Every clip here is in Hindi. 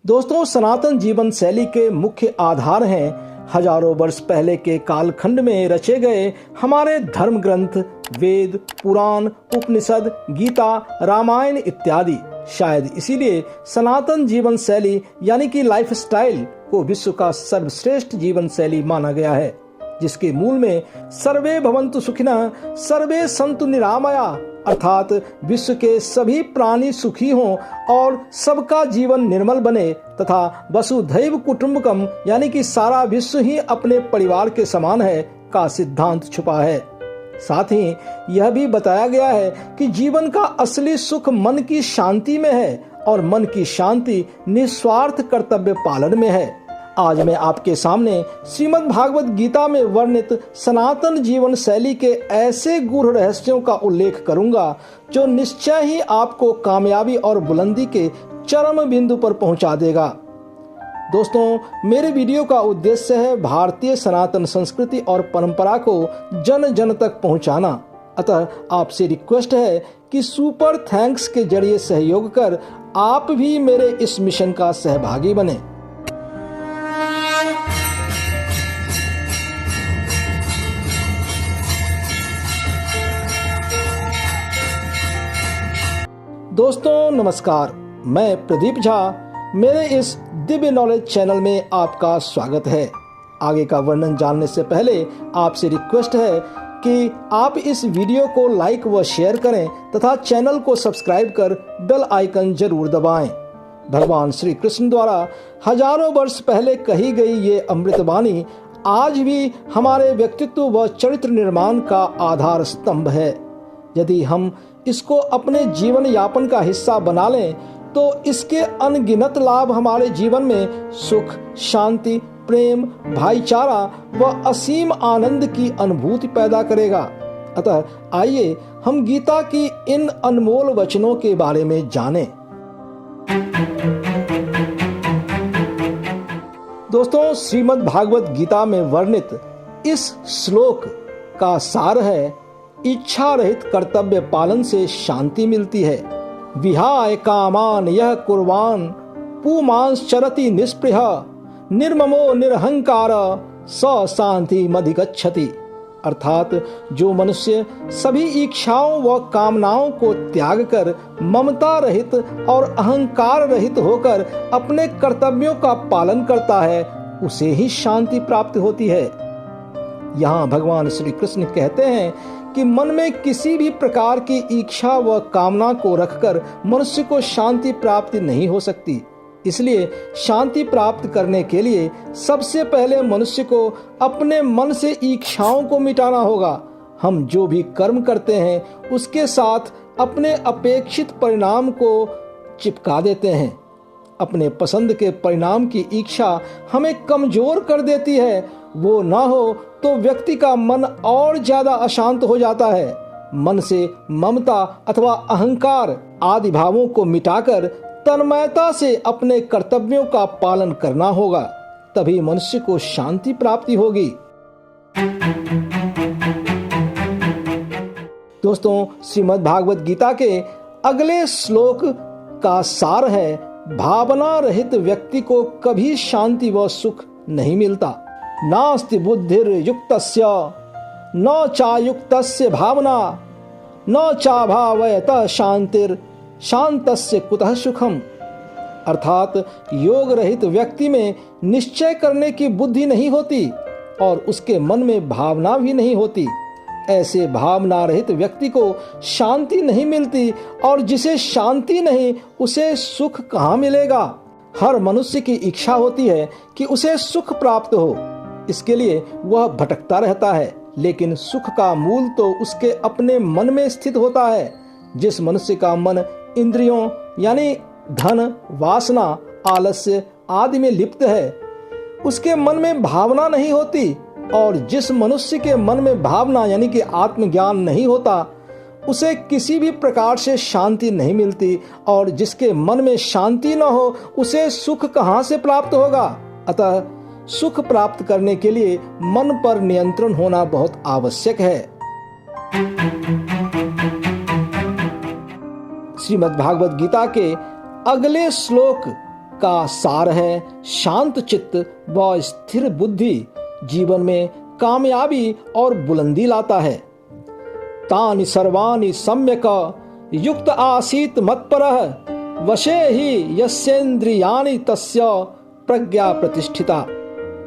दोस्तों, सनातन जीवन शैली के मुख्य आधार हैं हजारों वर्ष पहले के कालखंड में रचे गए हमारे धर्म ग्रंथ, वेद, पुराण, उपनिषद, गीता, रामायण इत्यादि। शायद इसीलिए सनातन जीवन शैली यानी कि लाइफ स्टाइल को विश्व का सर्वश्रेष्ठ जीवन शैली माना गया है, जिसके मूल में सर्वे भवन्तु सुखिनः, सर्वे सन्तु निरामया अर्थात विश्व के सभी प्राणी सुखी हों और सबका जीवन निर्मल बने तथा वसुधैव कुटुंबकम यानी कि सारा विश्व ही अपने परिवार के समान है का सिद्धांत छुपा है। साथ ही यह भी बताया गया है कि जीवन का असली सुख मन की शांति में है और मन की शांति निस्वार्थ कर्तव्य पालन में है। आज मैं आपके सामने श्रीमद् भागवत गीता में वर्णित सनातन जीवन शैली के ऐसे गूढ़ रहस्यों का उल्लेख करूंगा जो निश्चय ही आपको कामयाबी और बुलंदी के चरम बिंदु पर पहुंचा देगा। दोस्तों, मेरे वीडियो का उद्देश्य है भारतीय सनातन संस्कृति और परंपरा को जन जन तक पहुंचाना। अतः आपसे रिक्वेस्ट है कि सुपर थैंक्स के जरिए सहयोग कर आप भी मेरे इस मिशन का सहभागी बने। दोस्तों नमस्कार, मैं प्रदीप झा। मेरे इस दिव्य नॉलेज चैनल में आपका स्वागत है। आगे का वर्णन जानने से पहले आपसे रिक्वेस्ट है कि आप इस वीडियो को लाइक व शेयर करें तथा चैनल को सब्सक्राइब कर बेल आइकन जरूर दबाएं। भगवान श्री कृष्ण द्वारा हजारों वर्ष पहले कही गई ये अमृतवाणी आज भी हमारे व्यक्तित्व व चरित्र निर्माण का आधार स्तंभ है। यदि हम इसको अपने जीवन यापन का हिस्सा बना लें तो इसके अनगिनत लाभ हमारे जीवन में सुख, शांति, प्रेम, भाईचारा व असीम आनंद की अनुभूति पैदा करेगा। अतः आइए हम गीता की इन अनमोल वचनों के बारे में जानें। दोस्तों, श्रीमद् भागवत गीता में वर्णित इस श्लोक का सार है, इच्छा रहित कर्तव्य पालन से शांति मिलती है। विहाय कामान यह कुर्वान पुमांस चरति निस्पृह निर्ममो निरहंकार स शांति मधिगच्छति। अर्थात जो मनुष्य सभी इच्छाओं व कामनाओं को त्याग कर ममता रहित और अहंकार रहित होकर अपने कर्तव्यों का पालन करता है, उसे ही शांति प्राप्त होती है। यहाँ भगवान श्री कृष्ण कहते हैं कि मन में किसी भी प्रकार की इच्छा व कामना को रखकर मनुष्य को शांति प्राप्ति नहीं हो सकती। इसलिए शांति प्राप्त करने के लिए सबसे पहले मनुष्य को अपने मन से इच्छाओं को मिटाना होगा। हम जो भी कर्म करते हैं उसके साथ अपने अपेक्षित परिणाम को चिपका देते हैं। अपने पसंद के परिणाम की इच्छा हमें कमजोर कर देती है। वो ना हो तो व्यक्ति का मन और ज्यादा अशांत हो जाता है। मन से ममता अथवा अहंकार आदि भावों को मिटाकर तन्मयता से अपने कर्तव्यों का पालन करना होगा, तभी मनुष्य को शांति प्राप्ति होगी। दोस्तों, श्रीमद् भागवत गीता के अगले श्लोक का सार है, भावना रहित व्यक्ति को कभी शांति व सुख नहीं मिलता। नास्ति बुद्धिर युक्तस्य न चायुक्तस्य भावना न चाभावयतः शांतिर शांतस्य कुतः सुखम। अर्थात योग रहित व्यक्ति में निश्चय करने की बुद्धि नहीं होती और उसके मन में भावना भी नहीं होती। ऐसे भावना रहित व्यक्ति को शांति नहीं मिलती और जिसे शांति नहीं उसे सुख कहाँ मिलेगा। हर मनुष्य की इच्छा होती है कि उसे सुख प्राप्त हो, इसके लिए वह भटकता रहता है, लेकिन सुख का मूल तो उसके अपने मन में स्थित होता है। जिस मनुष्य का मन इंद्रियों यानी धन, वासना, आलस्य आदि में लिप्त है, उसके मन में भावना नहीं होती, और जिस मनुष्य के मन में भावना यानी कि आत्मज्ञान नहीं होता, उसे किसी भी प्रकार से शांति नहीं मिलती, और जिसके मन में शांति न हो उसे सुख कहाँ से प्राप्त होगा। अतः सुख प्राप्त करने के लिए मन पर नियंत्रण होना बहुत आवश्यक है। श्रीमद् भागवत गीता के अगले श्लोक का सार है शांत चित्त व स्थिर बुद्धि जीवन में कामयाबी और बुलंदी लाता है। तानि सर्वाणि सम्यक युक्त आसीत मत्परः वशे ही यस्येन्द्रियाणि तस्य प्रज्ञा प्रतिष्ठिता।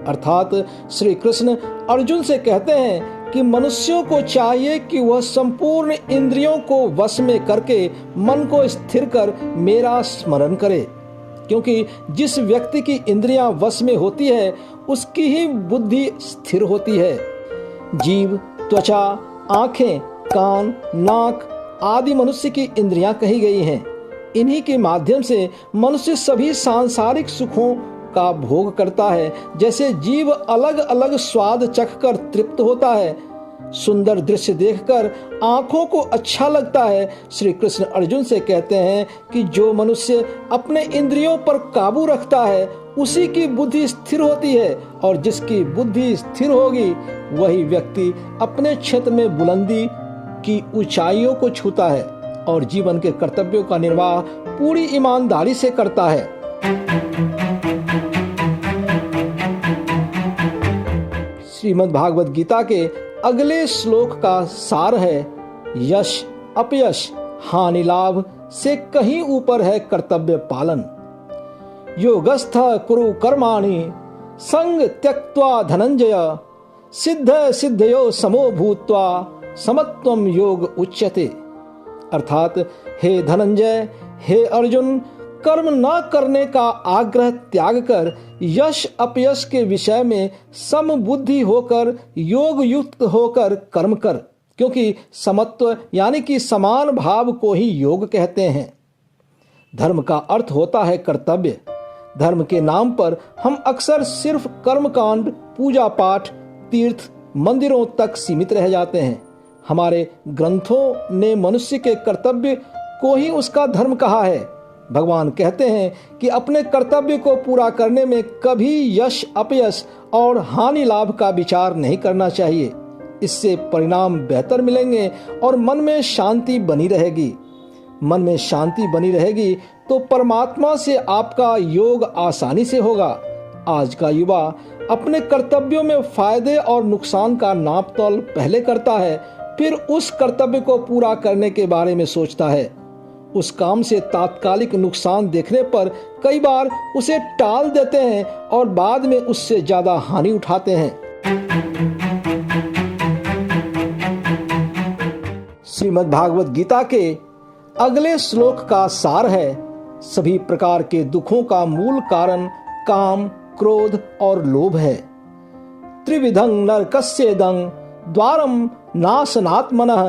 अर्थात श्री कृष्ण अर्जुन से कहते हैं कि मनुष्यों को चाहिए कि वह संपूर्ण इंद्रियों को वश में करके मन को स्थिर कर मेरा स्मरण करे, क्योंकि जिस व्यक्ति की इंद्रियां वश में होती है उसकी ही बुद्धि स्थिर होती है। जीव, त्वचा, आंखें, कान, नाक आदि मनुष्य की इंद्रियां कही गई हैं। इन्हीं के माध्यम से मनुष्य सभी सांसारिक सुखों का भोग करता है। जैसे जीव अलग अलग स्वाद चखकर तृप्त होता है, सुंदर दृश्य देखकर आंखों को अच्छा लगता है, श्री कृष्ण अर्जुन से कहते हैं कि जो मनुष्य अपने इंद्रियों पर काबू रखता है उसी की बुद्धि स्थिर होती है, और जिसकी बुद्धि स्थिर होगी वही व्यक्ति अपने क्षेत्र में बुलंदी की ऊंचाइयों को छूता है और जीवन के कर्तव्यों का निर्वाह पूरी ईमानदारी से करता है। श्रीमद् भागवत गीता के अगले श्लोक का सार है यश अपयश हानि लाभ से कहीं ऊपर है कर्तव्य पालन। योगस्थ कुरु कर्माणि संग त्यक्त्वा धनंजय सिद्ध सिद्धयो समो भूत्वा समत्वम योग उच्यते। अर्थात हे धनंजय, हे अर्जुन, कर्म न करने का आग्रह त्याग कर यश अपयश के विषय में समबुद्धि होकर योग युक्त होकर कर्म कर, क्योंकि समत्व यानी कि समान भाव को ही योग कहते हैं। धर्म का अर्थ होता है कर्तव्य। धर्म के नाम पर हम अक्सर सिर्फ कर्मकांड, पूजा पाठ, तीर्थ, मंदिरों तक सीमित रह जाते हैं। हमारे ग्रंथों ने मनुष्य के कर्तव्य को ही उसका धर्म कहा है। भगवान कहते हैं कि अपने कर्तव्य को पूरा करने में कभी यश अपयश और हानि लाभ का विचार नहीं करना चाहिए। इससे परिणाम बेहतर मिलेंगे और मन में शांति बनी रहेगी। मन में शांति बनी रहेगी तो परमात्मा से आपका योग आसानी से होगा। आज का युवा अपने कर्तव्यों में फायदे और नुकसान का नाप तोल पहले करता है, फिर उस कर्तव्य को पूरा करने के बारे में सोचता है। उस काम से तात्कालिक नुकसान देखने पर कई बार उसे टाल देते हैं और बाद में उससे ज्यादा हानि उठाते हैं। श्रीमद् भागवत गीता के अगले श्लोक का सार है सभी प्रकार के दुखों का मूल कारण काम, क्रोध और लोभ है। त्रिविधं नरकस्येदं द्वारम नाशनात्मनः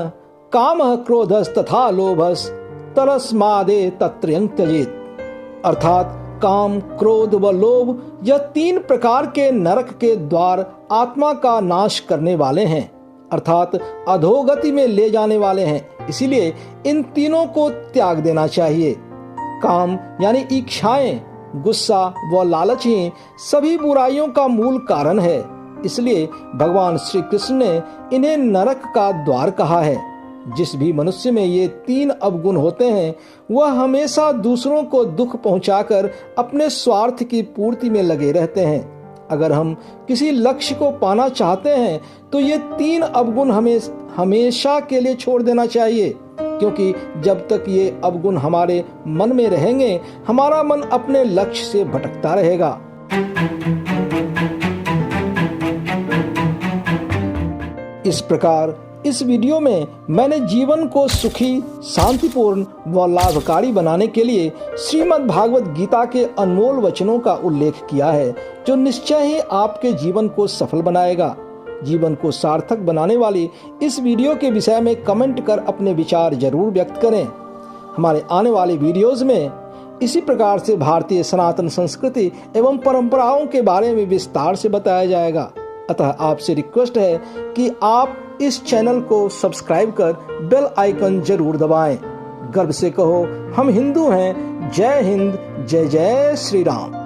कामः क्रोधस्तथा लोभस् तरस्मादे तत्रयं त्यजेत्। अर्थात काम, क्रोध व लोभ यह तीन प्रकार के नरक के द्वार आत्मा का नाश करने वाले हैं, अर्थात अधोगति में ले जाने वाले हैं। इसीलिए इन तीनों को त्याग देना चाहिए। काम यानी इच्छाएं, गुस्सा व लालच ही सभी बुराइयों का मूल कारण है। इसलिए भगवान श्री कृष्ण ने इन्हें नरक का द्वार कहा है। जिस भी मनुष्य में ये तीन अवगुण होते हैं वह हमेशा दूसरों को दुख पहुंचाकर अपने स्वार्थ की पूर्ति में लगे रहते हैं। अगर हम किसी लक्ष्य को पाना चाहते हैं तो ये तीन अवगुण हमें हमेशा के लिए छोड़ देना चाहिए, क्योंकि जब तक ये अवगुण हमारे मन में रहेंगे हमारा मन अपने लक्ष्य से भटकता रहेगा। इस प्रकार इस वीडियो में मैंने जीवन को सुखी, शांतिपूर्ण व लाभकारी बनाने के लिए श्रीमद् भागवत गीता के अनमोल वचनों का उल्लेख किया है, जो निश्चय ही आपके जीवन को सफल बनाएगा। जीवन को सार्थक बनाने वाली इस वीडियो के विषय में कमेंट कर अपने विचार जरूर व्यक्त करें। हमारे आने वाले वीडियोज में इसी प्रकार से भारतीय सनातन संस्कृति एवं परंपराओं के बारे में विस्तार से बताया जाएगा। अतः आपसे रिक्वेस्ट है कि आप इस चैनल को सब्सक्राइब कर बेल आइकन जरूर दबाएं। गर्व से कहो हम हिंदू हैं। जय हिंद, जय जय श्री राम।